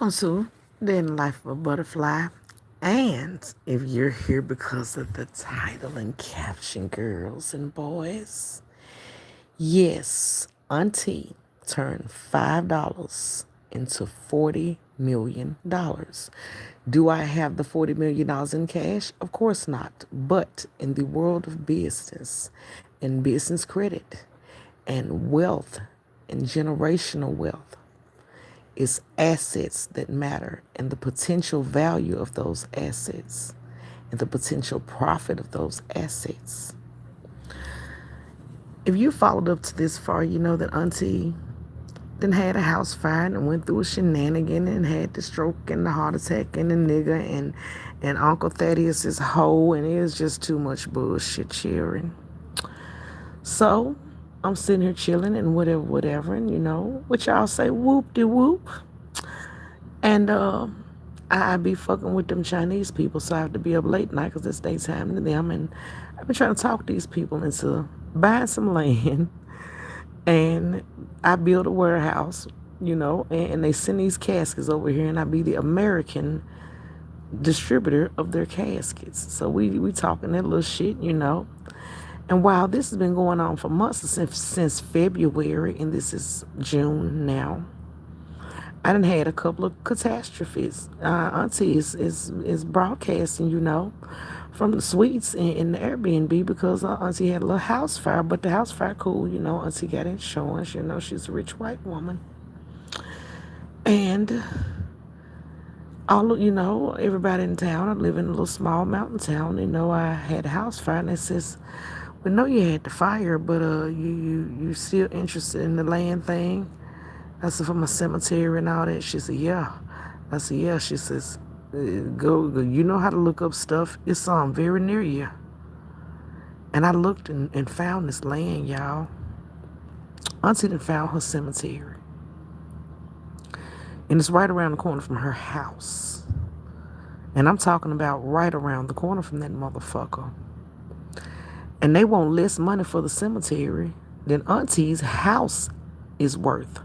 Also, then life of a butterfly. And if you're here because of the title and caption, girls and boys, yes, Auntie turned $5 into $40 million. Do I have the $40 million in cash? Of course not. But in the world of business and business credit and wealth and generational wealth, it's assets that matter and the potential value of those assets and the potential profit of those assets. If you followed up to this far, you know that Auntie then had a house fire and went through a shenanigan and had the stroke and the heart attack and the nigga and Uncle Thaddeus is hoe, and it was just too much bullshit sharing. So I'm sitting here chilling and whatever, and what y'all say, whoop de whoop. And I be fucking with them Chinese people, so I have to be up late night because it's daytime to them. And I've been trying to talk these people into buying some land. And I build a warehouse, and they send these caskets over here, and I be the American distributor of their caskets. So we talking that little shit. And while this has been going on for months, since February, and this is June now, I done had a couple of catastrophes. Auntie is broadcasting, from the suites in the Airbnb because Auntie had a little house fire, but the house fire cool, Auntie got insurance, she's a rich white woman. And everybody in town, I live in a little small mountain town, I had a house fire, and it says, we know you had the fire, but you still interested in the land thing? I said, for my cemetery and all that. She said, yeah. I said, yeah. She says, go. You know how to look up stuff. It's very near you. And I looked and found this land, y'all. Auntie done found her cemetery. And it's right around the corner from her house. And I'm talking about right around the corner from that motherfucker. And they want less money for the cemetery than Auntie's house is worth.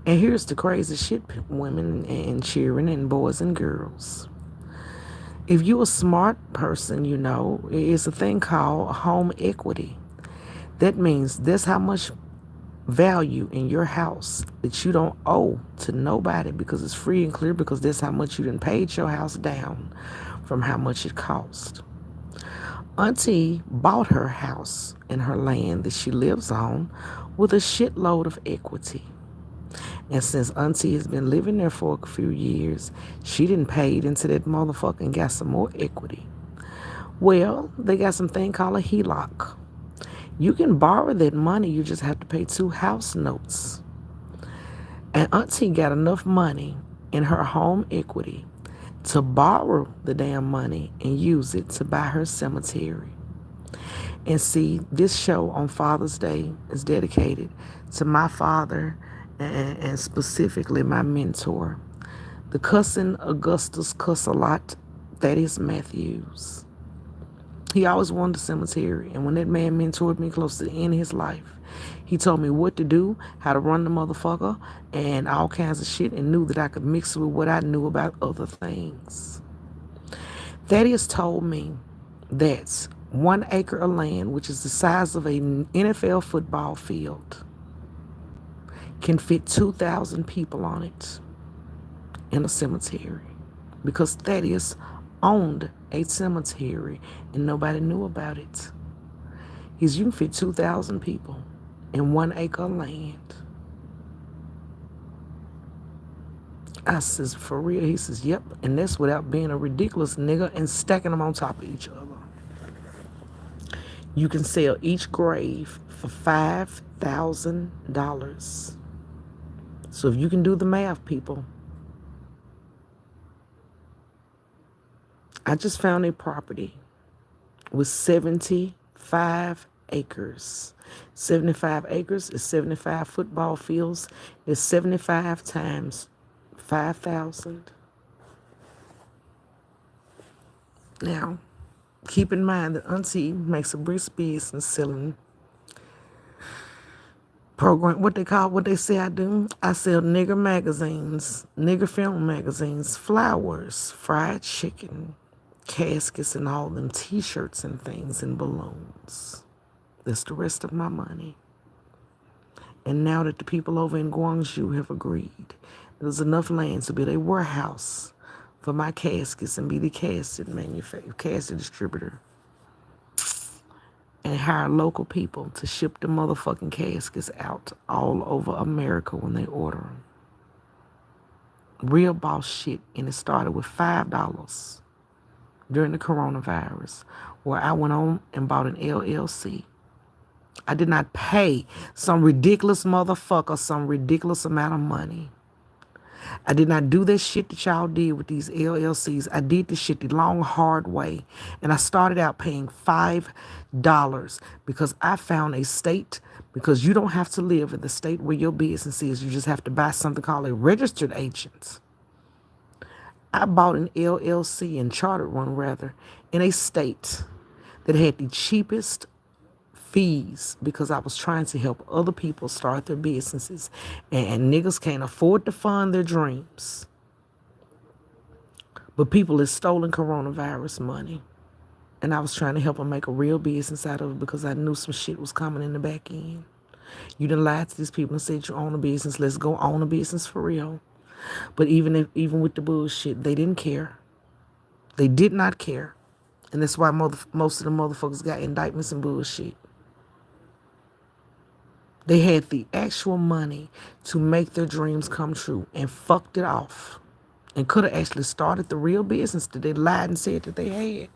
And here's the crazy shit, women and cheering and boys and girls. If you're a smart person, it's a thing called home equity. That means there's how much value in your house that you don't owe to nobody because it's free and clear, because that's how much you done paid your house down from how much it cost. Auntie bought her house and her land that she lives on with a shitload of equity. And since Auntie has been living there for a few years, she didn't pay into that motherfucker and got some more equity. Well, they got something called a HELOC. You can borrow that money, you just have to pay 2 house notes. And Auntie got enough money in her home equity to borrow the damn money and use it to buy her cemetery. And see, this show on Father's Day is dedicated to my father and specifically my mentor, the cussing Augustus Cuss-a-lot, Thaddeus Matthews. He always wanted a cemetery, and when that man mentored me close to the end of his life, he told me what to do, how to run the motherfucker, and all kinds of shit, and knew that I could mix it with what I knew about other things. Thaddeus told me that 1 acre of land, which is the size of an NFL football field, can fit 2,000 people on it in a cemetery, because Thaddeus owned a cemetery and nobody knew about it. You can fit 2,000 people in 1 acre of land. I says, for real? He says, yep. And that's without being a ridiculous nigga and stacking them on top of each other. You can sell each grave for $5,000. So if you can do the math, people. I just found a property with 75 acres. 75 acres is 75 football fields. It's 75 times 5,000. Now, keep in mind that Auntie makes a brisk business selling program, what they say I do. I sell nigger magazines, nigger film magazines, flowers, fried chicken, caskets, and all them t-shirts and things and balloons. That's the rest of my money. And now that the people over in Guangzhou have agreed, there's enough land to build a warehouse for my caskets and be the casket distributor, and hire local people to ship the motherfucking caskets out all over America when they order them. Real boss shit. And it started with $5 during the coronavirus, where I went on and bought an LLC. I did not pay some ridiculous motherfucker some ridiculous amount of money. I did not do this shit that y'all did with these LLCs. I did this shit the long, hard way. And I started out paying $5 because I found a state, because you don't have to live in the state where your business is. You just have to buy something called a registered agent. I bought an LLC, and chartered one rather, in a state that had the cheapest fees, because I was trying to help other people start their businesses, and niggas can't afford to fund their dreams. But people is stolen coronavirus money, and I was trying to help them make a real business out of it, because I knew some shit was coming in the back end. You done lied to these people and said you own a business. Let's go own a business for real. But even with the bullshit, they didn't care. They did not care. And that's why most of the motherfuckers got indictments and bullshit. They had the actual money to make their dreams come true and fucked it off, and could have actually started the real business that they lied and said that they had,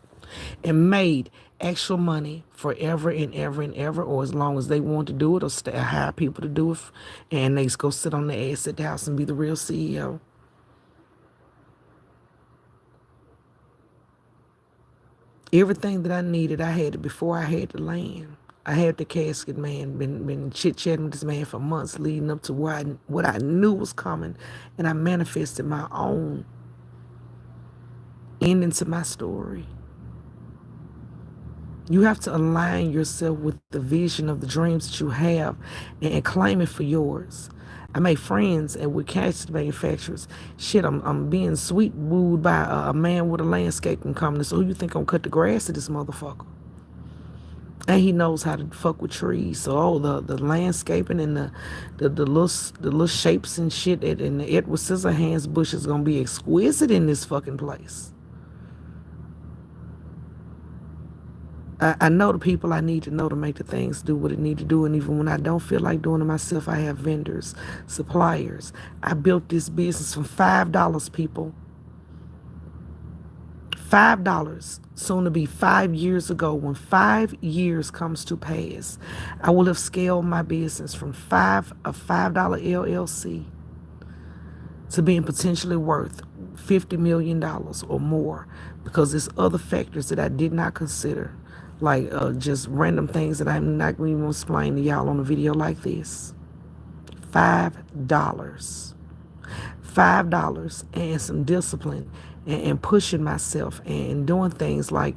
and made actual money forever and ever and ever, or as long as they want to do it, or hire people to do it, and they just go sit on their ass at the house and be the real CEO. Everything that I needed, I had it before I had the land. I had the casket man, been chit-chatting with this man for months leading up to what I knew was coming, and I manifested my own ending to my story. You have to align yourself with the vision of the dreams that you have, and claim it for yours. I made friends and with casket manufacturers. Shit, I'm being sweet wooed by a man with a landscaping company. So who you think I'm cut the grass to this motherfucker? And he knows how to fuck with trees. So the landscaping and the little shapes and shit, and the Edward Scissorhands bush is gonna be exquisite in this fucking place. I know the people I need to know to make the things do what it need to do. And even when I don't feel like doing it myself, I have vendors, suppliers. I built this business from $5, people. $5, soon to be 5 years ago. When 5 years comes to pass, I will have scaled my business from a $5 LLC to being potentially worth $50 million or more, because there's other factors that I did not consider, like just random things that I'm not going to explain to y'all on a video like this. $5. $5 and some discipline, and pushing myself and doing things like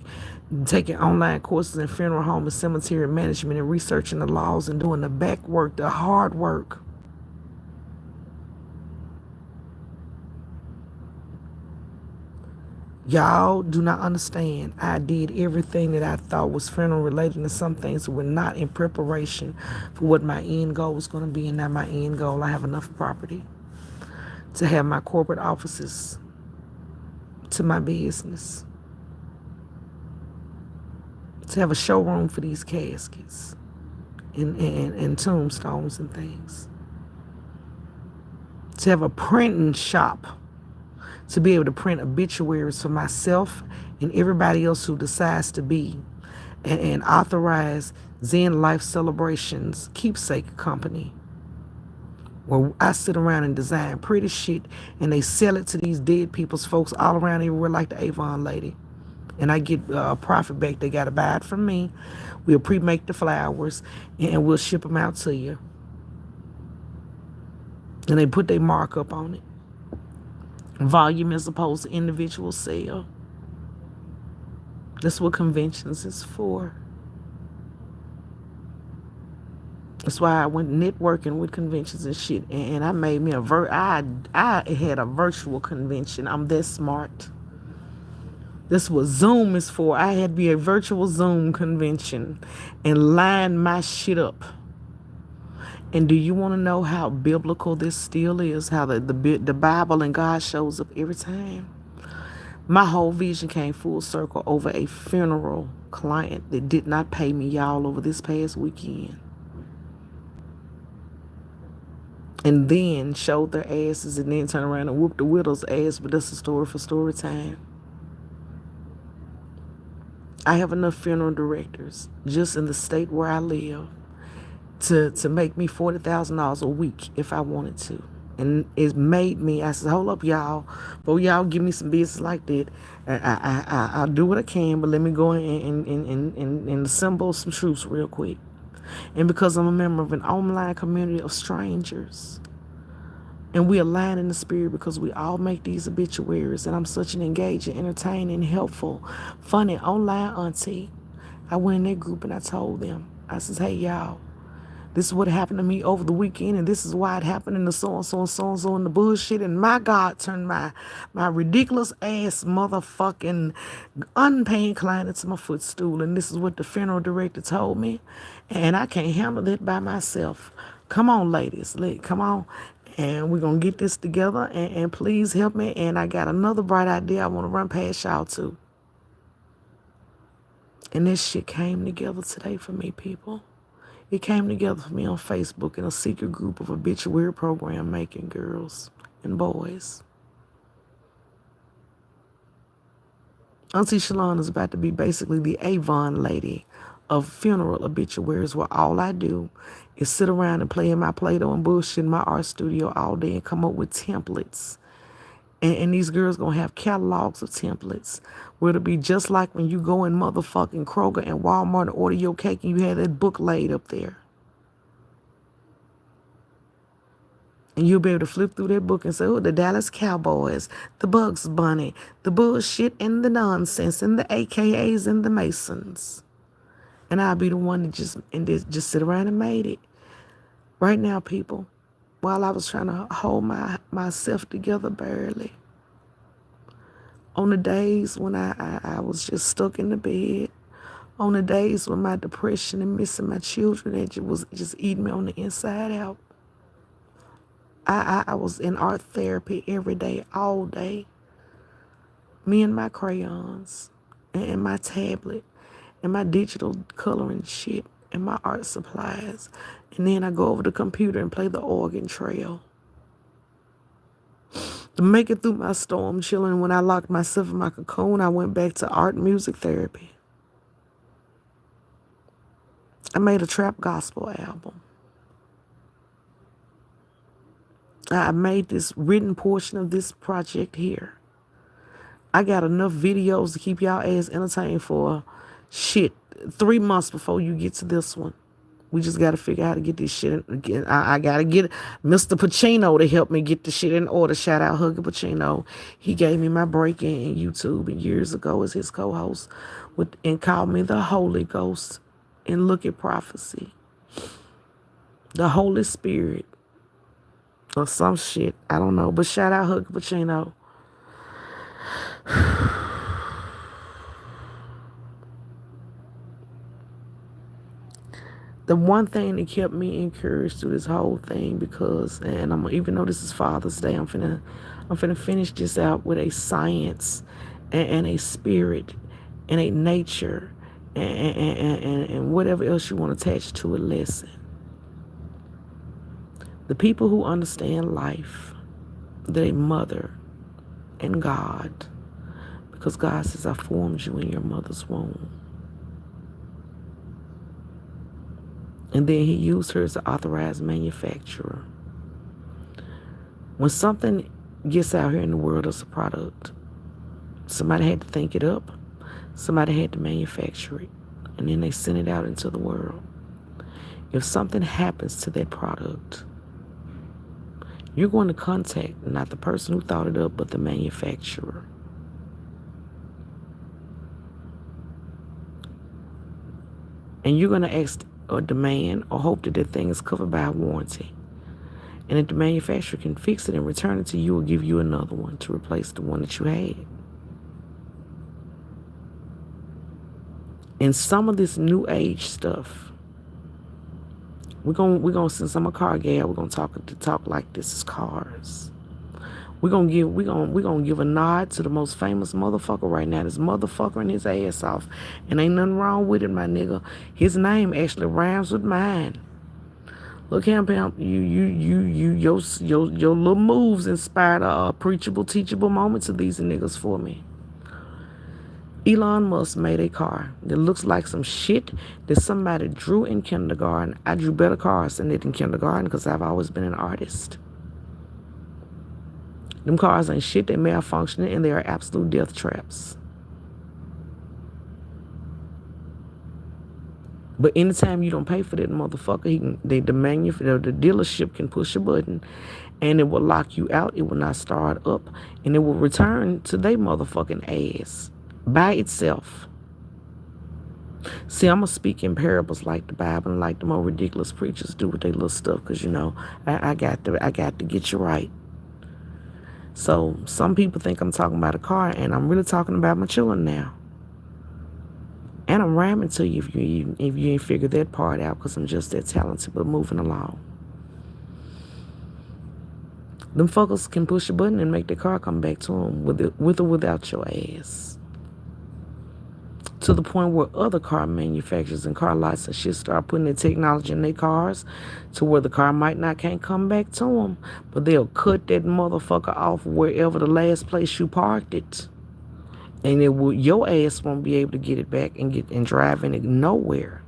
taking online courses in funeral home and cemetery management, and researching the laws and doing the back work, the hard work. Y'all do not understand. I did everything that I thought was funeral related, and some things were not, in preparation for what my end goal was going to be. And now my end goal, I have enough property to have my corporate offices to my business, to have a showroom for these caskets and tombstones and things, to have a printing shop, to be able to print obituaries for myself and everybody else who decides to be, and authorize Zen Life Celebrations keepsake company, where I sit around and design pretty shit, and they sell it to these dead people's folks all around everywhere, like the Avon lady. And I get a profit back. They got to buy it from me. We'll pre-make the flowers, and we'll ship them out to you. And they put their markup on it. Volume as opposed to individual sale. That's what conventions is for. That's why I went networking with conventions and shit, and I made me I had a virtual convention. I'm that smart. This what Zoom is for. I had to be a virtual Zoom convention and line my shit up. And do you want to know how biblical this still is? How the Bible and God shows up every time? My whole vision came full circle over a funeral client that did not pay me, y'all, over this past weekend. And then showed their asses and then turned around and whooped the widow's ass. But that's a story for story time. I have enough funeral directors just in the state where I live to make me $40,000 a week if I wanted to. And it made me, I said, hold up, y'all. Before y'all give me some business like that, I'll do what I can, but let me go and assemble some troops real quick. And because I'm a member of an online community of strangers, and we align in the spirit because we all make these obituaries, and I'm such an engaging, entertaining, helpful, funny online auntie, I went in that group and I told them, I says, hey, y'all, this is what happened to me over the weekend, and this is why it happened, in the so-and-so and so-and-so and the bullshit. And my God turned my ridiculous ass motherfucking unpaying client into my footstool. And this is what the funeral director told me. And I can't handle it by myself. Come on, ladies. Come on. And we're going to get this together. And please help me. And I got another bright idea I want to run past y'all too. And this shit came together today for me, people. It came together for me on Facebook in a secret group of obituary program making girls and boys. Auntie Shalon is about to be basically the Avon lady of funeral obituaries, where all I do is sit around and play in my Play-Doh and bullshit in my art studio all day and come up with templates. And these girls going to have catalogs of templates where it'll be just like when you go in motherfucking Kroger and Walmart and order your cake and you have that book laid up there. And you'll be able to flip through that book and say, oh, the Dallas Cowboys, the Bugs Bunny, the bullshit and the nonsense and the AKAs and the Masons. And I'll be the one that just sit around and made it. Right now, people, while I was trying to hold myself together barely, on the days when I was just stuck in the bed, on the days when my depression and missing my children, it was just eating me on the inside out, I was in art therapy every day, all day. Me and my crayons and my tablet and my digital coloring shit and my art supplies. And then I go over the computer and play the Oregon Trail. To make it through my storm chilling, when I locked myself in my cocoon, I went back to art and music therapy. I made a trap gospel album. I made this written portion of this project here. I got enough videos to keep y'all ass entertained for 3 months before you get to this one. We just got to figure out how to get this shit in. I got to get Mr. Pacino to help me get the shit in order. Shout out Huggy Pacino. He gave me my break in YouTube years ago as his co-host and called me the Holy Ghost in Look at Prophecy. The Holy Spirit. Or some shit. I don't know. But shout out Huggy Pacino. The one thing that kept me encouraged through this whole thing, because, and even though this is Father's Day, I'm finna finish this out with a science and a spirit and a nature and whatever else you want to attach to a lesson. The people who understand life, they mother and God, because God says, I formed you in your mother's womb. And then he used her as an authorized manufacturer. When something gets out here in the world as a product, somebody had to think it up. Somebody had to manufacture it. And then they send it out into the world. If something happens to that product, you're going to contact not the person who thought it up, but the manufacturer. And you're going to ask or demand or hope that thing is covered by a warranty. And if the manufacturer can fix it and return it to you or give you another one to replace the one that you had. And some of this new age stuff, we're gonna since I'm a car gal, we're gonna talk like this is cars. We're gonna give a nod to the most famous motherfucker right now. This motherfucker his ass off. And ain't nothing wrong with it, my nigga. His name actually rhymes with mine. Look here, pimp. Your little moves inspired a preachable, teachable moment to these niggas for me. Elon Musk made a car that looks like some shit that somebody drew in kindergarten. I drew better cars than it in kindergarten because I've always been an artist. Them cars ain't shit, they malfunctioning, and they are absolute death traps. But anytime you don't pay for that motherfucker, the dealership can push a button and it will lock you out. It will not start up and it will return to their motherfucking ass by itself. See, I'm going to speak in parables like the Bible and like the more ridiculous preachers do with their little stuff because, I got to get you right. So some people think I'm talking about a car, and I'm really talking about my children now. And I'm rhyming to you if you ain't figured that part out, because I'm just that talented. But moving along, them fuckers can push a button and make the car come back to them with or without your ass. To the point where other car manufacturers and car lots and shit start putting the technology in their cars to where the car can't come back to them, but they'll cut that motherfucker off wherever the last place you parked it, and your ass won't be able to get it back and drive in it nowhere.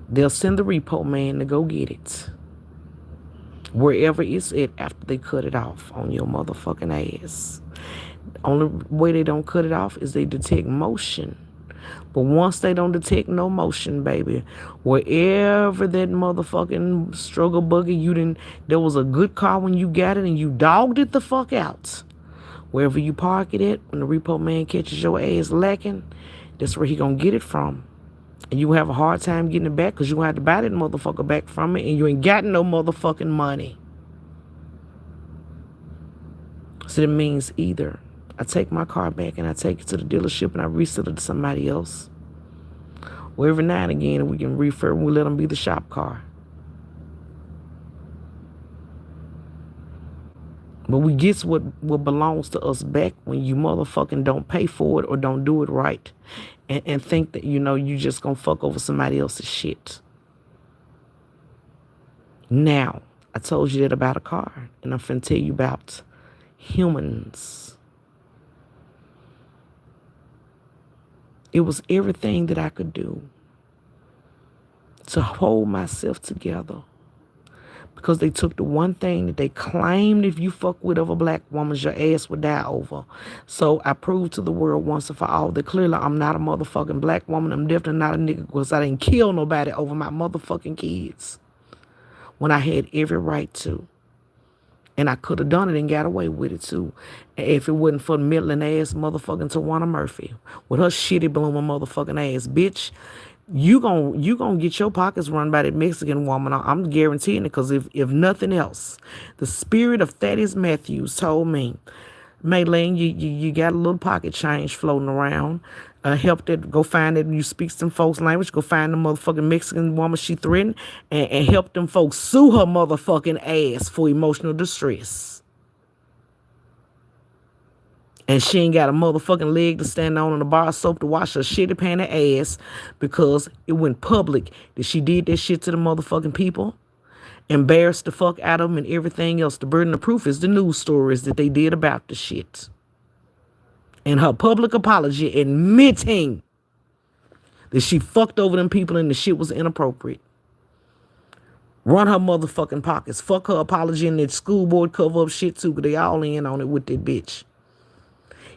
They'll send the repo man to go get it wherever it's at after they cut it off on your motherfucking ass. Only way they don't cut it off is they detect motion. But once they don't detect no motion, baby, wherever that motherfucking struggle buggy there was a good car when you got it and you dogged it the fuck out. Wherever you park it at, when the repo man catches your ass lacking, that's where he gonna get it from. And you have a hard time getting it back because you gonna have to buy that motherfucker back from it and you ain't got no motherfucking money. So that means either I take my car back and I take it to the dealership and I resell it to somebody else. Or every now and again we can refurb and we let them be the shop car. But we get what belongs to us back when you motherfucking don't pay for it or don't do it right. And think that, you just gonna fuck over somebody else's shit. Now, I told you that about a car. And I'm finna tell you about humans. It was everything that I could do to hold myself together. Because they took the one thing that they claimed if you fuck with of a black woman, your ass would die over. So I proved to the world once and for all that clearly I'm not a motherfucking black woman. I'm definitely not a nigga because I didn't kill nobody over my motherfucking kids when I had every right to. And I could have done it and got away with it too. If it wasn't for middling ass motherfucking Tawana Murphy with her shitty blooming motherfucking ass. Bitch, you gonna get your pockets run by that Mexican woman. I'm guaranteeing it, because if nothing else, the spirit of Thaddeus Matthews told me, Maylene, you got a little pocket change floating around. Help that, go find it. You speak some folks' language. Go find the motherfucking Mexican woman she threatened and help them folks sue her motherfucking ass for emotional distress. And she ain't got a motherfucking leg to stand on a bar of soap to wash her shitty panty ass because it went public that she did that shit to the motherfucking people. Embarrassed the fuck out of them and everything else. The burden of proof is the news stories that they did about the shit. And her public apology admitting that she fucked over them people and the shit was inappropriate. Run her motherfucking pockets. Fuck her apology and that school board cover up shit too, because they all in on it with that bitch.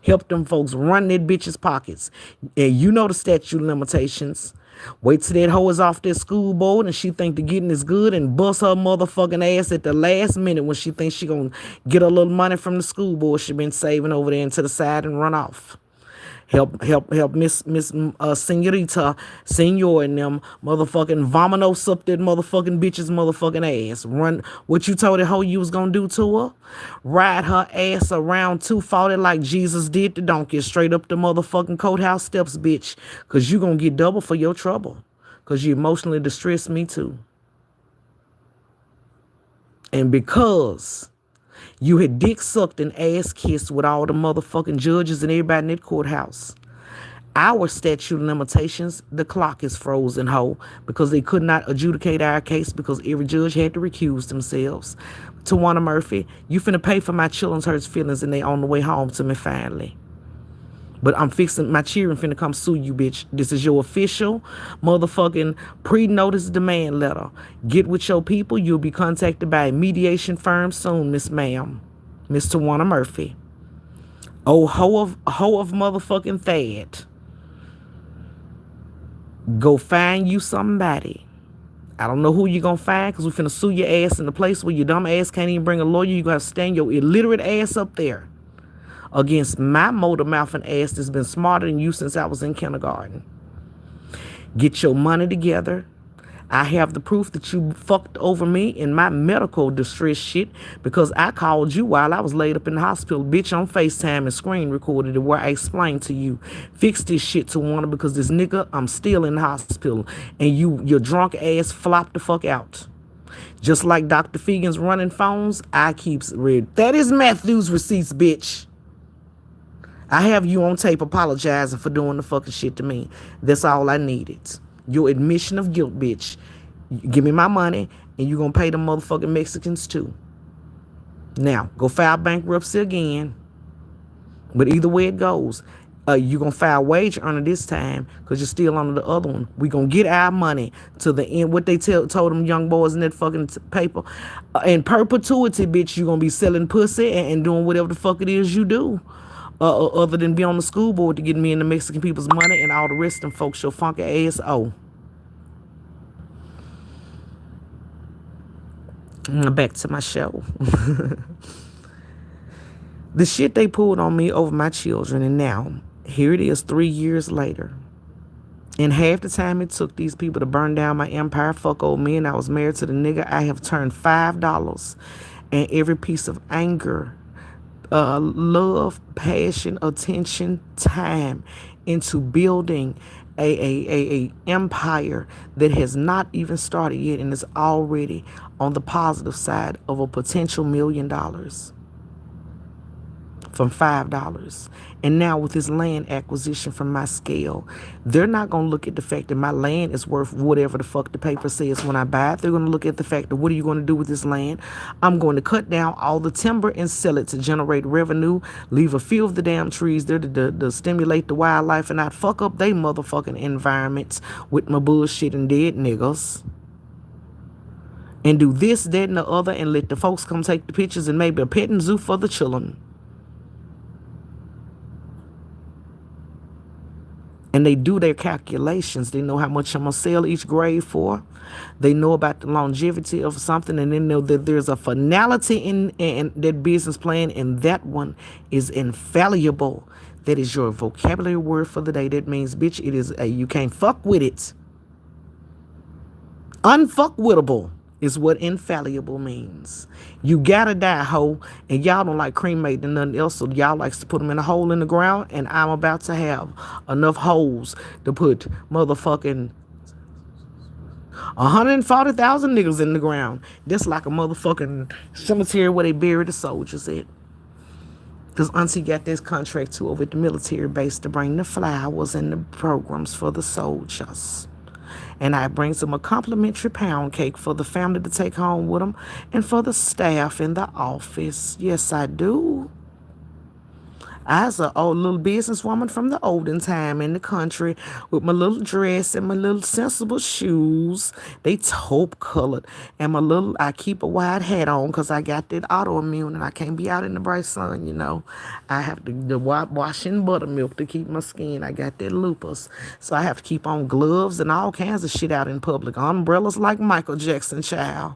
Help them folks run that bitch's pockets. And you know the statute of limitations. Wait till that hoe is off that school board and she think the getting is good and bust her motherfucking ass at the last minute when she thinks she gonna get a little money from the school board she been saving over there into the side and run off. Help Senorita, Senor and them motherfucking vominos up that motherfucking bitch's motherfucking ass. Run what you told that hoe you was gonna do to her. Ride her ass around 240 like Jesus did the donkey straight up the motherfucking courthouse steps, bitch. Cause you gonna get double for your trouble. Cause you emotionally distressed me too. And because you had dick sucked and ass kissed with all the motherfucking judges and everybody in that courthouse, our statute of limitations, the clock is frozen, ho, because they could not adjudicate our case because every judge had to recuse themselves. Tawana Murphy, you finna pay for my children's hurt feelings and they on the way home to me finally. But I'm fixing, my children finna come sue you, bitch. This is your official motherfucking pre-notice demand letter. Get with your people. You'll be contacted by a mediation firm soon, Miss Ma'am. Miss Tawana Murphy. Oh, hoe of motherfucking Thad. Go find you somebody. I don't know who you gonna find because we finna sue your ass in the place where your dumb ass can't even bring a lawyer. You gonna stand your illiterate ass up there against my motor mouth and ass that's been smarter than you since I was in kindergarten. Get your money together. I have the proof that you fucked over me in my medical distress shit because I called you while I was laid up in the hospital, bitch, on FaceTime and screen recorded it where I explained to you, fix this shit to Warner because this nigga, I'm still in the hospital and your drunk ass flopped the fuck out. Just like Dr. Fegan's running phones, I keeps read. That is Matthews receipts, bitch. I have you on tape apologizing for doing the fucking shit to me. That's all I needed. Your admission of guilt, bitch. Give me my money, and you gonna pay the motherfucking Mexicans too. Now, go file bankruptcy again. But either way it goes, you gonna file wage earner this time because you're still under the other one. We gonna get our money to the end. What they told them young boys in that fucking paper. In perpetuity, bitch, you gonna be selling pussy and doing whatever the fuck it is you do. Other than be on the school board to get me and the Mexican people's money and all the rest of them folks, your funky ass. Back to my show. The shit they pulled on me over my children, and now, here it is 3 years later. In half the time it took these people to burn down my empire, fuck old me, and I was married to the nigga, I have turned $5 and every piece of anger, love, passion, attention, time into building a empire that has not even started yet and is already on the positive side of a potential $1 million from $5. And now with this land acquisition from my scale, they're not going to look at the fact that my land is worth whatever the fuck the paper says when I buy it. They're going to look at the fact that what are you going to do with this land? I'm going to cut down all the timber and sell it to generate revenue, leave a few of the damn trees there to stimulate the wildlife and not fuck up they motherfucking environments with my bullshit and dead niggas. And do this, that, and the other and let the folks come take the pictures and maybe a petting zoo for the children. And they do their calculations. They know how much I'm going to sell each grade for. They know about the longevity of something. And they know that there's a finality in that business plan. And that one is infallible. That is your vocabulary word for the day. That means, bitch, it is you can't fuck with it. Unfuckwittable is what infallible means. You gotta die, ho. And y'all don't like cremate and nothing else, so y'all likes to put them in a hole in the ground, and I'm about to have enough holes to put motherfucking 140,000 niggas in the ground. Just like a motherfucking cemetery where they bury the soldiers at. Because Auntie got this contract too over at the military base to bring the flowers and the programs for the soldiers. And I brings them a complimentary pound cake for the family to take home with them and for the staff in the office. Yes, I do. I was an old little businesswoman from the olden time in the country with my little dress and my little sensible shoes. They taupe colored. And my little, I keep a wide hat on because I got that autoimmune and I can't be out in the bright sun, you know. I have to wash in buttermilk to keep my skin. I got that lupus. So I have to keep on gloves and all kinds of shit out in public. Umbrellas like Michael Jackson, child.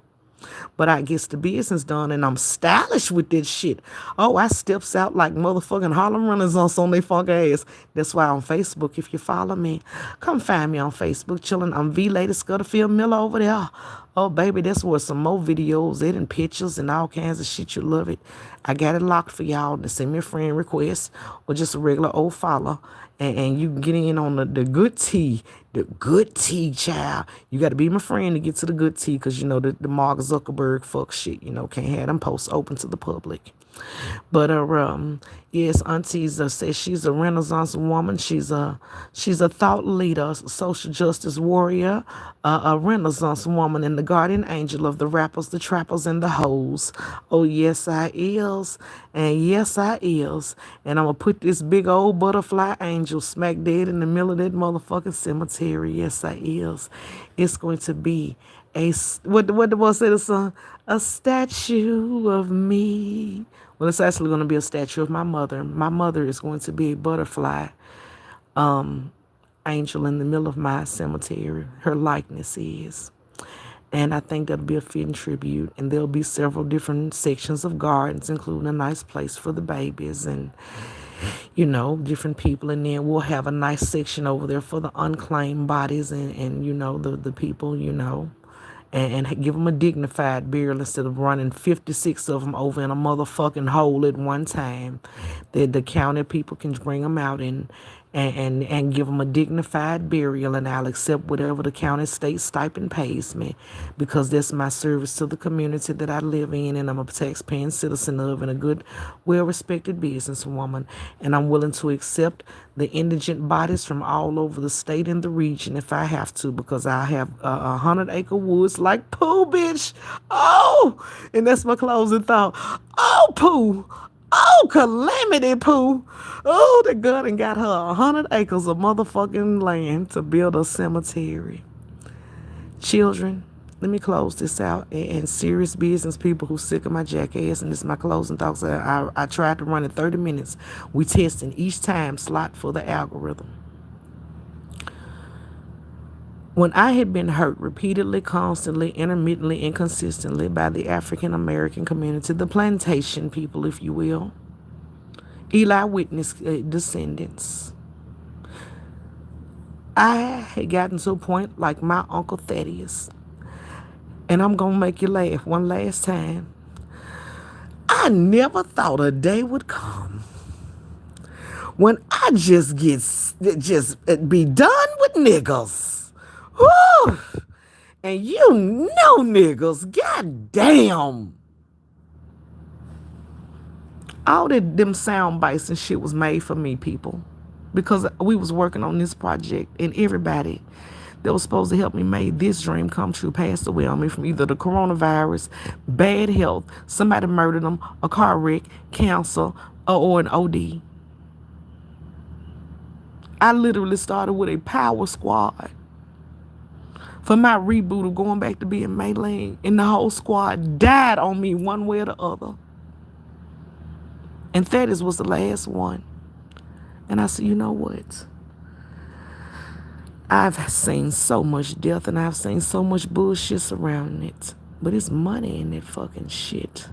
But I gets the business done and I'm stylish with this shit. Oh, I steps out like motherfucking Harlem Renaissance on they funk ass. That's why on Facebook, if you follow me, come find me on Facebook chilling. I'm V Lady Scutterfield Miller over there. Oh, baby, that's where some more videos, it and pictures and all kinds of shit. You love it. I got it locked for y'all to send me a friend request or just a regular old follow. And you can get in on the good tea. The good tea, child. You got to be my friend to get to the good tea because, you know, the Mark Zuckerberg fuck shit, you know, can't have them posts open to the public. But yes, Auntie's says she's a Renaissance woman. She's a thought leader, a social justice warrior, a Renaissance woman, and the guardian angel of the rappers, the trappers, and the hoes. Oh yes, I is, and yes I is, and I'm gonna put this big old butterfly angel smack dead in the middle of that motherfucking cemetery. Yes I is. It's going to be what the boy said the song, a statue of me. Well, it's actually going to be a statue of my mother. My mother is going to be a butterfly angel in the middle of my cemetery. Her likeness is. And I think that'll be a fitting tribute. And there'll be several different sections of gardens, including a nice place for the babies and, you know, different people. And then we'll have a nice section over there for the unclaimed bodies and you know, the people, you know. And give them a dignified burial instead of running 56 of them over in a motherfucking hole at one time. The county people can bring them out and give them a dignified burial, and I'll accept whatever the county state stipend pays me because that's my service to the community that I live in and I'm a taxpaying citizen of and a good, well-respected businesswoman. And I'm willing to accept the indigent bodies from all over the state and the region if I have to because I have 100-acre woods like Pooh, bitch. Oh, and that's my closing thought. Oh, Pooh. Oh, Calamity Pooh. Oh, the girl done got her 100 acres of motherfucking land to build a cemetery. Children, let me close this out. And serious business people who sick of my jackass, and this is my closing thoughts. I tried to run it 30 minutes. We testing each time slot for the algorithm. When I had been hurt repeatedly, constantly, intermittently, and consistently by the African American community, the plantation people, if you will, Eli Witness descendants, I had gotten to a point like my Uncle Thaddeus, and I'm going to make you laugh one last time. I never thought a day would come when I just be done with niggas. Woo! And you know niggas, goddamn. All them sound bites and shit was made for me, people. Because we was working on this project and everybody that was supposed to help me made this dream come true passed away on me from either the coronavirus, bad health, somebody murdered them, a car wreck, cancer, or an OD. I literally started with a power squad for my reboot of going back to being Maylene, and the whole squad died on me one way or the other. And Thaddeus was the last one. And I said, you know what? I've seen so much death and I've seen so much bullshit surrounding it. But it's money in that fucking shit.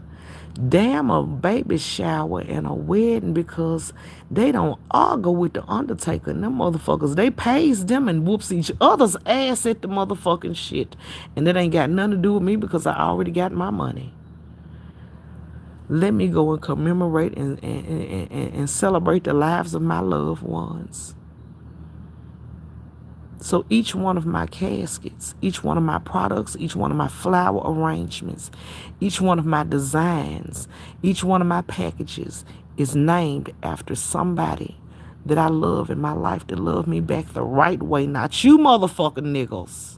Damn a baby shower and a wedding because they don't argue with the undertaker and them motherfuckers. They pays them and whoops each other's ass at the motherfucking shit. And that ain't got nothing to do with me because I already got my money. Let me go and commemorate and celebrate the lives of my loved ones. So each one of my caskets, each one of my products, each one of my flower arrangements, each one of my designs, each one of my packages is named after somebody that I love in my life that loved me back the right way, not you motherfucking niggas.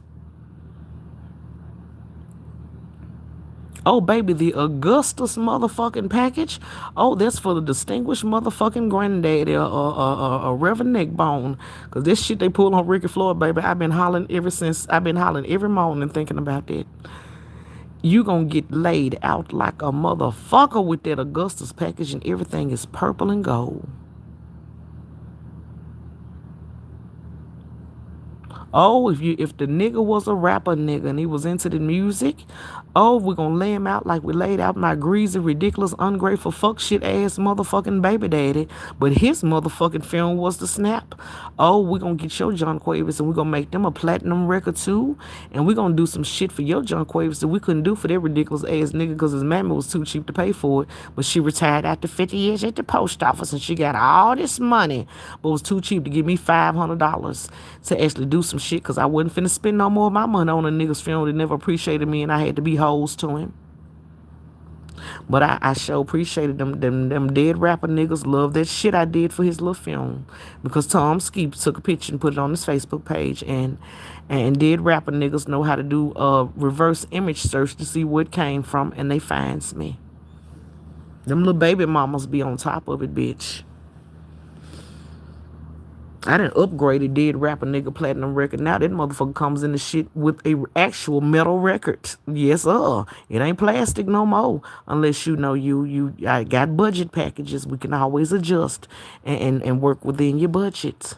Oh, baby, the Augustus motherfucking package. Oh, that's for the distinguished motherfucking granddaddy or Reverend Neckbone. Because this shit they pull on Ricky Floyd, baby, I've been hollering ever since. I've been hollering every morning thinking about that. You gonna get laid out like a motherfucker with that Augustus package and everything is purple and gold. Oh, if the nigga was a rapper nigga and he was into the music, oh, we're gonna lay him out like we laid out my greasy, ridiculous, ungrateful, fuck shit ass motherfucking baby daddy. But his motherfucking film was the snap. Oh, we're gonna get your John Quavers and we're gonna make them a platinum record too. And we're gonna do some shit for your John Quavers that we couldn't do for that ridiculous ass nigga because his mammy was too cheap to pay for it. But she retired after 50 years at the post office and she got all this money, but was too cheap to give me $500 to actually do some shit because I wasn't finna spend no more of my money on a nigga's funeral that never appreciated me and I had to be hoes to him. But I sure appreciated them dead rapper niggas. Love that shit I did for his little film. Because Tom Skeep took a picture and put it on his Facebook page, and dead rapper niggas know how to do a reverse image search to see where it came from, and they finds me. Them little baby mamas be on top of it, bitch. I done upgraded dead rapper nigga platinum record. Now that motherfucker comes in the shit with a actual metal record. Yes, it ain't plastic no more. Unless you know I got budget packages. We can always adjust and work within your budget.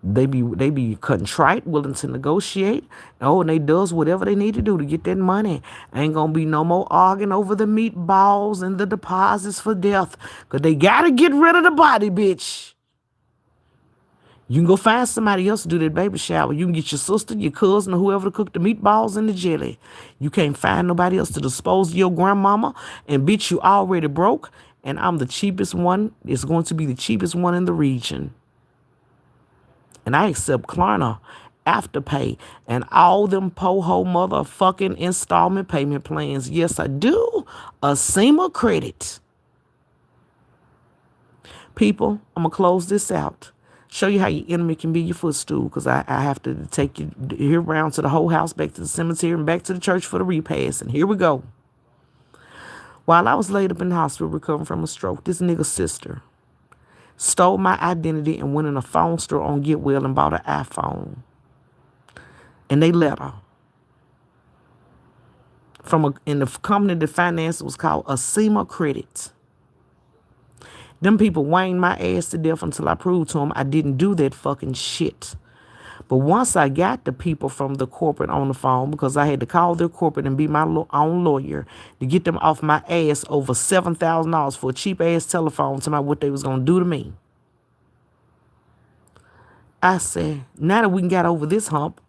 They be contrite, willing to negotiate. Oh, and they does whatever they need to do to get that money. Ain't gonna be no more arguing over the meatballs and the deposits for death. Cause they gotta get rid of the body, bitch. You can go find somebody else to do that baby shower. You can get your sister, your cousin, or whoever to cook the meatballs and the jelly. You can't find nobody else to dispose of your grandmama. And bitch, you already broke. And I'm the cheapest one. It's going to be the cheapest one in the region. And I accept Klarna, Afterpay, and all them po-ho motherfucking installment payment plans. Yes, I do. A SEMA credit. People, I'm going to close this out. Show you how your enemy can be your footstool, because I have to take you here around to the whole house, back to the cemetery, and back to the church for the repast. And here we go. While I was laid up in the hospital recovering from a stroke, this nigga's sister stole my identity and went in a phone store on Get Well and bought an iPhone. And they let her. In the company that financed it was called a SEMA Credit. Them people whined my ass to death until I proved to them I didn't do that fucking shit. But once I got the people from the corporate on the phone, because I had to call their corporate and be my own lawyer to get them off my ass over $7,000 for a cheap ass telephone to my what they was going to do to me. I said, now that we can get over this hump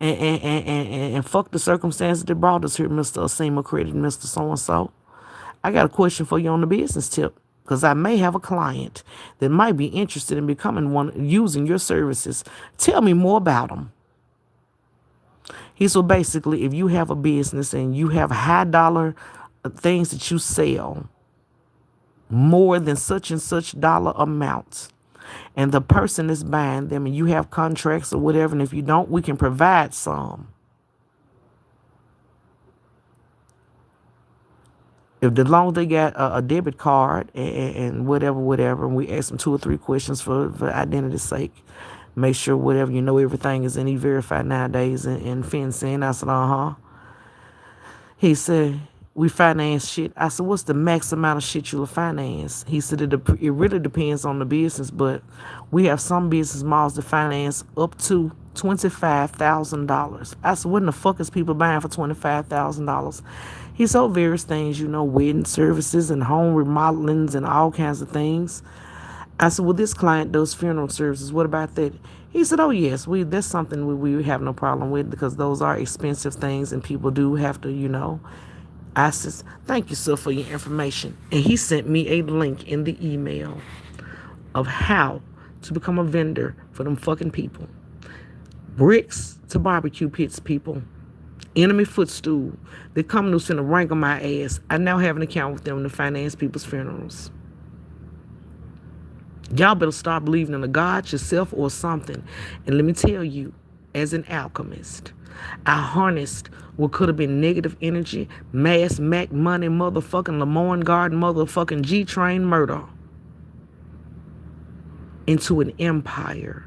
and fuck the circumstances that brought us here, Mr. SEMA Credit, Mr. So-and-so, I got a question for you on the business tip. Because I may have a client that might be interested in becoming one, using your services. Tell me more about them. He said, basically, if you have a business and you have high dollar things that you sell, more than such and such dollar amounts, and the person is buying them and you have contracts or whatever, and if you don't, we can provide some. If the long they got a debit card and whatever, and we ask them 2 or 3 questions for identity's sake, make sure whatever, you know, everything is E-Verified nowadays and FinCEN. I said, He said, we finance shit. I said, what's the max amount of shit you'll finance? He said, it really depends on the business, but we have some business models that finance up to $25,000. I said, what in the fuck is people buying for $25,000? He sold various things, you know, wedding services and home remodelings and all kinds of things. I said, well, this client does funeral services. What about that? He said, oh, yes, that's something we have no problem with, because those are expensive things and people do have to, you know. I said, thank you, sir, for your information. And he sent me a link in the email of how to become a vendor for them fucking people. Bricks to barbecue pits, people. Enemy footstool. They come to send a rank on my ass. I now have an account with them to finance people's funerals. Y'all better start believing in a God, yourself, or something. And let me tell you, as an alchemist, I harnessed what could have been negative energy, mass Mac money, motherfucking Lamorne Garden, motherfucking G-Train murder into an empire.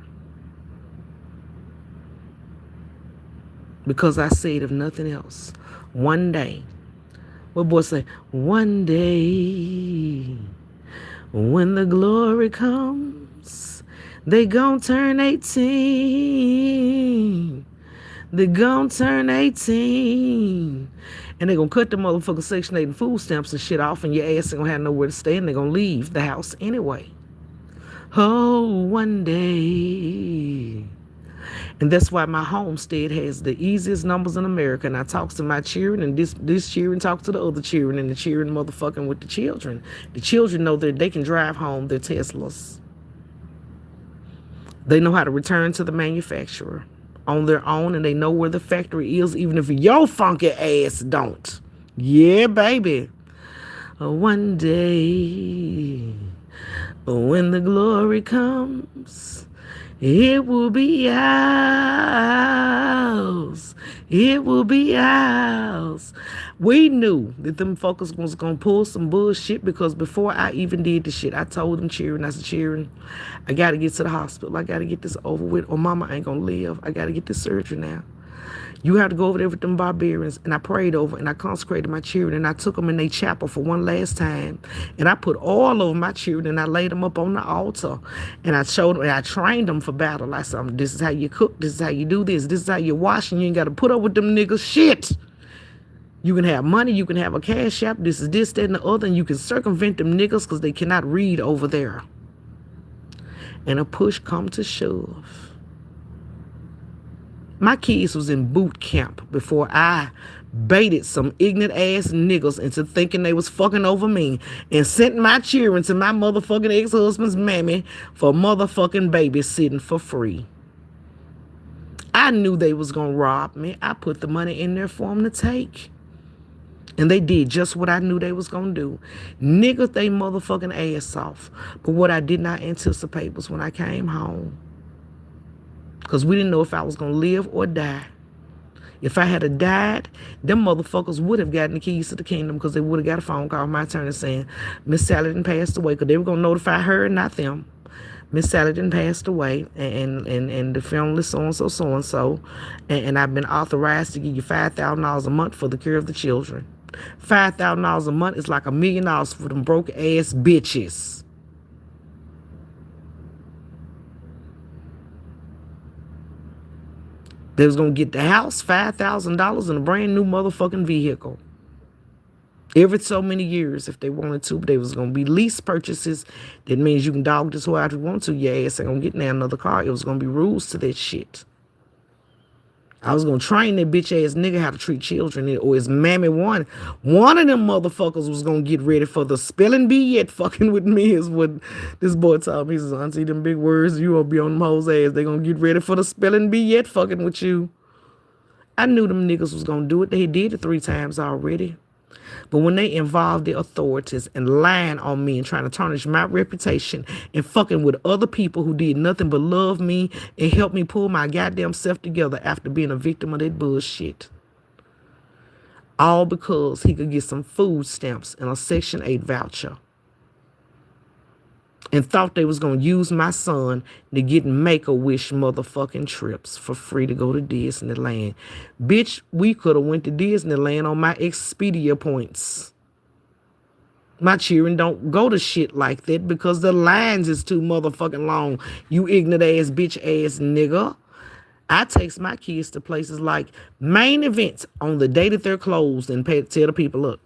Because I said, if nothing else, one day, what boy say? One day, when the glory comes, They gon' turn 18. They gon' turn 18. And they gonna cut the motherfucking Section 8 and food stamps and shit off, and your ass ain't gonna have nowhere to stay, and they gonna leave the house anyway. Oh, one day. And that's why my homestead has the easiest numbers in America. And I talks to my children, and this children talks to the other children, and the children motherfucking with the children. The children know that they can drive home their Teslas. They know how to return to the manufacturer on their own, and they know where the factory is, even if your funky ass don't. Yeah, baby. One day, when the glory comes, it will be ours. It will be ours. We knew that them fuckers was gonna pull some bullshit, because before I even did the shit, I told them, children, I said, children, I gotta get to the hospital. I gotta get this over with, or mama ain't gonna live. I gotta get this surgery now. You have to go over there with them barbarians. And I prayed over and I consecrated my children, and I took them in their chapel for one last time. And I put all over my children, and I laid them up on the altar. And I showed them, and I trained them for battle. I said, this is how you cook. This is how you do this. This is how you wash, and you ain't got to put up with them niggas shit. You can have money. You can have a cash app. This is this, that, and the other. And you can circumvent them niggas because they cannot read over there. And a push come to shove. My kids was in boot camp before I baited some ignorant ass niggas into thinking they was fucking over me, and sent my children to my motherfucking ex-husband's mammy for motherfucking babysitting for free. I knew they was gonna rob me. I put the money in there for them to take. And they did just what I knew they was gonna do. Niggas they motherfucking ass off. But what I did not anticipate was when I came home, because we didn't know if I was going to live or die. If I had died, them motherfuckers would have gotten the keys to the kingdom, because they would have got a phone call from my attorney saying, Miss Sally done passed away, because they were going to notify her, not them. Miss Sally done passed away, and the funeral is so-and-so, so-and-so, and I've been authorized to give you $5,000 a month for the care of the children. $5,000 a month is like $1 million for them broke-ass bitches. They was going to get the house, $5,000, and a brand new motherfucking vehicle. Every so many years, if they wanted to, but they was going to be lease purchases. That means you can dog this way out if you want to. Your ass ain't going to get now another car. It was going to be rules to that shit. I was going to train that bitch ass nigga how to treat children, or his mammy one. One of them motherfuckers was going to get ready for the spelling bee yet fucking with me, is what this boy told me. He says, auntie, them big words, you won't be on them hoes' ass. They going to get ready for the spelling bee yet fucking with you. I knew them niggas was going to do it. They did it 3 times already. But when they involved the authorities and lying on me and trying to tarnish my reputation and fucking with other people who did nothing but love me and help me pull my goddamn self together after being a victim of that bullshit. All because he could get some food stamps and a Section 8 voucher. And thought they was going to use my son to get Make-A-Wish motherfucking trips for free to go to Disneyland. Bitch, we could have went to Disneyland on my Expedia points. My children don't go to shit like that because the lines is too motherfucking long. You ignorant ass bitch ass nigga. I takes my kids to places like main events on the day that they're closed and tell the people, look,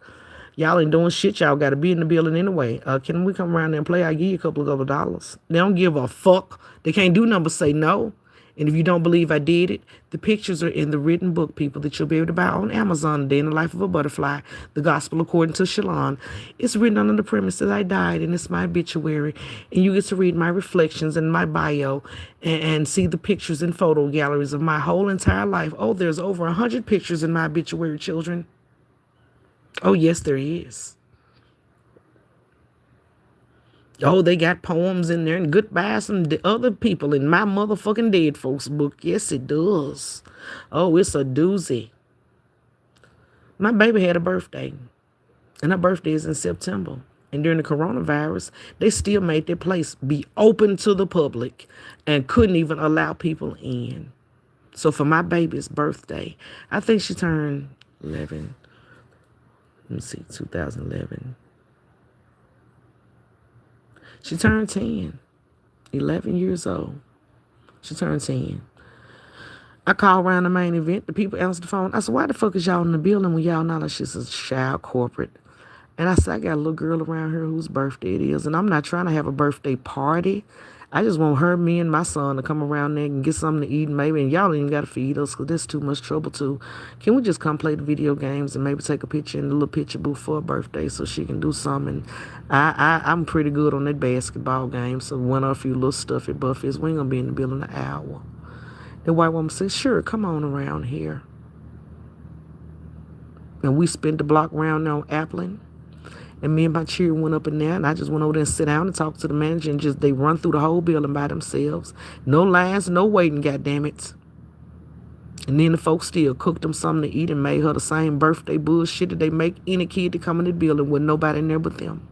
y'all ain't doing shit. Y'all got to be in the building anyway. Can we come around there and play? I'll give you a couple of dollars. They don't give a fuck. They can't do nothing but say no. And if you don't believe I did it, the pictures are in the written book, people, that you'll be able to buy on Amazon, A Day in the Life of a Butterfly, The Gospel According to Shalon. It's written under the premise that I died, and it's my obituary. And you get to read my reflections and my bio and see the pictures and photo galleries of my whole entire life. Oh, there's over 100 pictures in my obituary, children. Oh, yes, there is. Oh, they got poems in there and goodbyes from the other people in my motherfucking dead folks book. Yes, it does. Oh, it's a doozy. My baby had a birthday, and her birthday is in September. And during the coronavirus, they still made their place be open to the public and couldn't even allow people in. So for my baby's birthday, I think she turned 11. Let me see, 2011. She turned 10. 11 years old. She turned 10. I called around the main event. The people answered the phone. I said, why the fuck is y'all in the building when y'all not? She's a child corporate. And I said, I got a little girl around here whose birthday it is. And I'm not trying to have a birthday party. I just want her, me, and my son to come around there and get something to eat. And maybe, and y'all don't even got to feed us because there's too much trouble too. Can we just come play the video games and maybe take a picture in the little picture booth for her birthday so she can do something? I'm pretty good on that basketball game. So win her a few little stuff at Buffy's. We ain't going to be in the building an hour. The white woman said, sure, come on around here. And we spent the block round on Appling. And me and my children went up in there, and I just went over there and sit down and talk to the manager, and just they run through the whole building by themselves. No lines, no waiting, goddammit. And then the folks still cooked them something to eat and made her the same birthday bullshit that they make any kid to come in the building with nobody in there but them.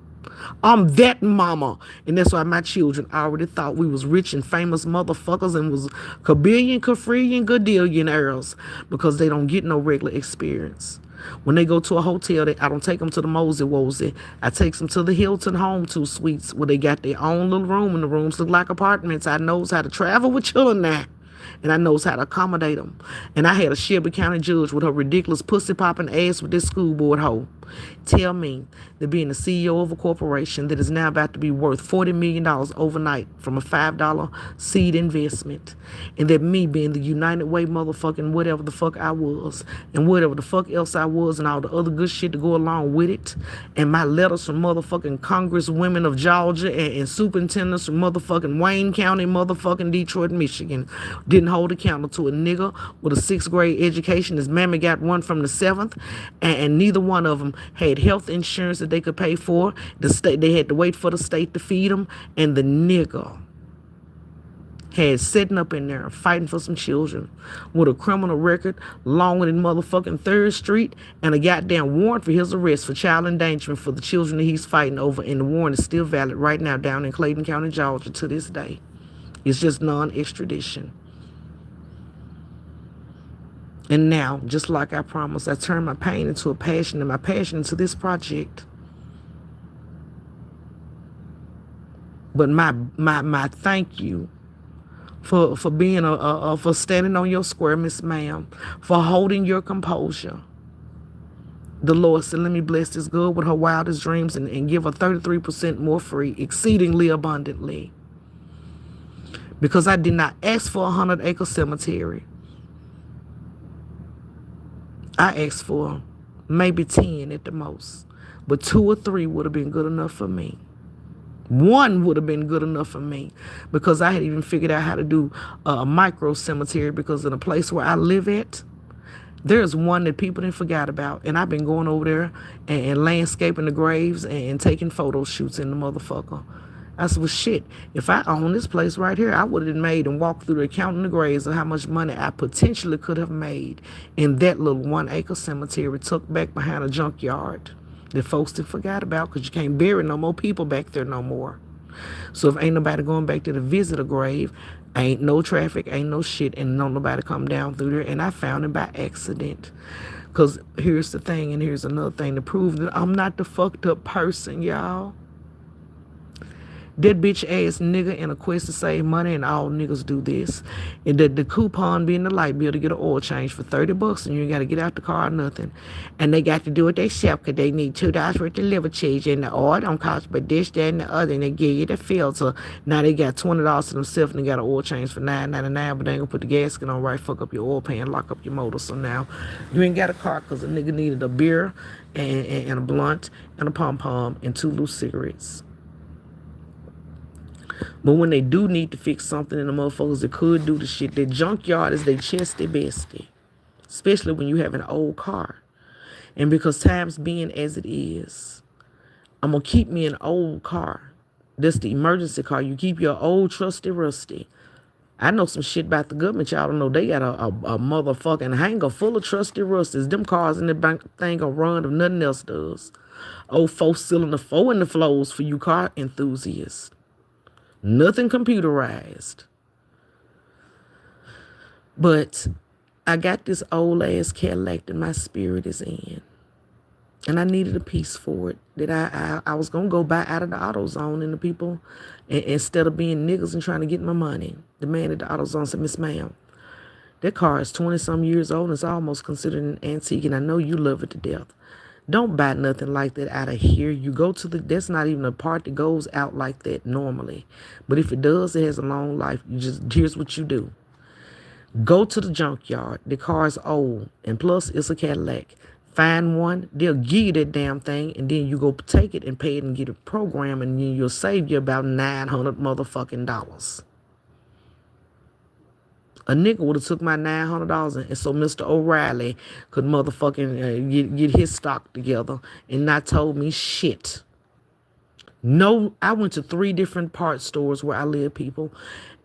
I'm that mama. And that's why my children already thought we was rich and famous motherfuckers and was kabillion, kafrillion, gadillionaires because they don't get no regular experience. When they go to a hotel, I don't take them to the Mosey Wozy. I take them to the Hilton Home 2 Suites where they got their own little room and the rooms look like apartments. I knows how to travel with children now. And I knows how to accommodate them. And I had a Shelby County judge with her ridiculous pussy popping ass with this school board hoe tell me that being the CEO of a corporation that is now about to be worth $40 million overnight from a $5 seed investment, and that me being the United Way motherfucking whatever the fuck I was, and whatever the fuck else I was, and all the other good shit to go along with it, and my letters from motherfucking congresswomen of Georgia and superintendents from motherfucking Wayne County, motherfucking Detroit, Michigan, didn't hold a candle to a nigga with a 6th grade education. His mammy got one from the 7th, and neither one of them had health insurance that they could pay for. The state, they had to wait for the state to feed them, and the nigga had sitting up in there fighting for some children with a criminal record longer than motherfucking 3rd Street and a goddamn warrant for his arrest for child endangerment for the children that he's fighting over, and the warrant is still valid right now down in Clayton County, Georgia to this day. It's just non-extradition. And now, just like I promised, I turned my pain into a passion and my passion into this project. But my thank you for being for standing on your square, Miss Ma'am, for holding your composure. The Lord said, let me bless this girl with her wildest dreams and give her 33% more free, exceedingly abundantly. Because I did not ask for a 100-acre cemetery. I asked for maybe 10 at the most. But 2 or 3 would have been good enough for me. 1 would have been good enough for me because I had even figured out how to do a micro cemetery, because in the place where I live at, there's one that people didn't forget about. And I've been going over there and landscaping the graves and taking photo shoots in the motherfucker. I said, well, shit, if I own this place right here, I would have made and walked through there counting the graves of how much money I potentially could have made in that little 1-acre cemetery tucked back behind a junkyard that folks didn't forgot about, because you can't bury no more people back there no more. So if ain't nobody going back there to visit a grave, ain't no traffic, ain't no shit, and no nobody come down through there. And I found it by accident. Because here's the thing, and here's another thing to prove that I'm not the fucked up person, y'all. That bitch ass nigga in a quest to save money, and all niggas do this. And the coupon being the light bill to get an oil change for $30, and you ain't got to get out the car or nothing. And they got to do it themselves because they need $2 worth of liver cheese, and the oil don't cost but this, that, and the other, and they give you the filter. Now they got $20 to themselves, and they got an oil change for $9.99, but they ain't gonna put the gasket on right, fuck up your oil pan, lock up your motor. So now you ain't got a car because a nigga needed a beer and a blunt and a pom-pom and 2 loose cigarettes. But when they do need to fix something, and the motherfuckers that could do the shit, their junkyard is their chesty bestie. Especially when you have an old car. And because times being as it is, I'm going to keep me an old car. That's the emergency car. You keep your old trusty rusty. I know some shit about the government. Y'all don't know. They got a motherfucking hanger full of trusty rusties. Them cars in the bank thing gonna run if nothing else does. Old 4-cylinder 4 in the flows for you car enthusiasts. Nothing computerized. But I got this old ass Cadillac that my spirit is in. And I needed a piece for it. That I was going to go buy out of the AutoZone, and the people, instead of being niggas and trying to get my money, the man at the AutoZone said, Miss Ma'am, that car is 20-some years old and it's almost considered an antique, and I know you love it to death. Don't buy nothing like that out of here. You go to that's not even a part that goes out like that normally. But if it does, it has a long life. Here's what you do. Go to the junkyard. The car is old, and plus it's a Cadillac. Find one. They'll give you that damn thing, and then you go take it and pay it and get it programmed, and then you'll save you about $900 motherfucking dollars. A nigga would have took my $900, and so Mr. O'Reilly could motherfucking get his stock together and not told me shit. No, I went to 3 different part stores where I live, people,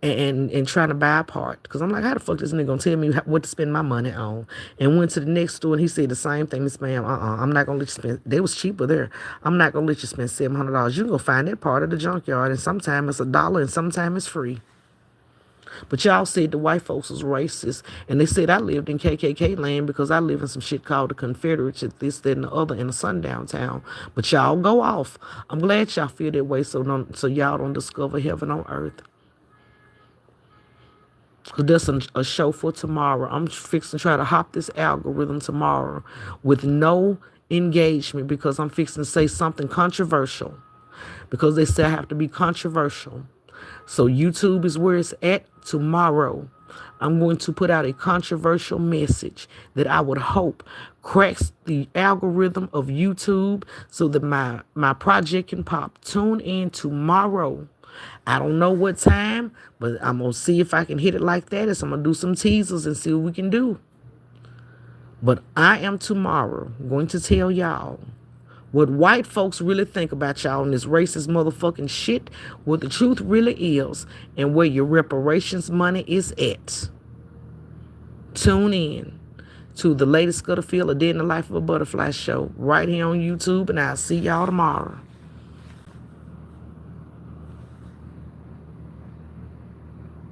and trying to buy a part. Because I'm like, how the fuck this nigga gonna tell me what to spend my money on? And went to the next store, and he said the same thing. Miss ma'am, I'm not gonna let you spend. They was cheaper there. I'm not gonna let you spend $700. You can go find that part of the junkyard, and sometimes it's $1, and sometimes it's free. But y'all said the white folks was racist, and they said I lived in KKK land because I live in some shit called the Confederates, this, that, and the other in a sundown town. But y'all go off. I'm glad y'all feel that way, so y'all don't discover heaven on earth. Because there's a show for tomorrow. I'm fixing to try to hop this algorithm tomorrow with no engagement because I'm fixing to say something controversial. Because they say I have to be controversial. So YouTube is where it's at tomorrow. I'm going to put out a controversial message that I would hope cracks the algorithm of YouTube so that my project can pop. Tune in tomorrow. I don't know what time, but I'm going to see if I can hit it like that. And so I'm going to do some teasers and see what we can do. But I am tomorrow going to tell y'all what white folks really think about y'all and this racist motherfucking shit, what the truth really is, and where your reparations money is at. Tune in to the latest Scudderfield, A Day in the Life of a Butterfly show right here on YouTube, and I'll see y'all tomorrow.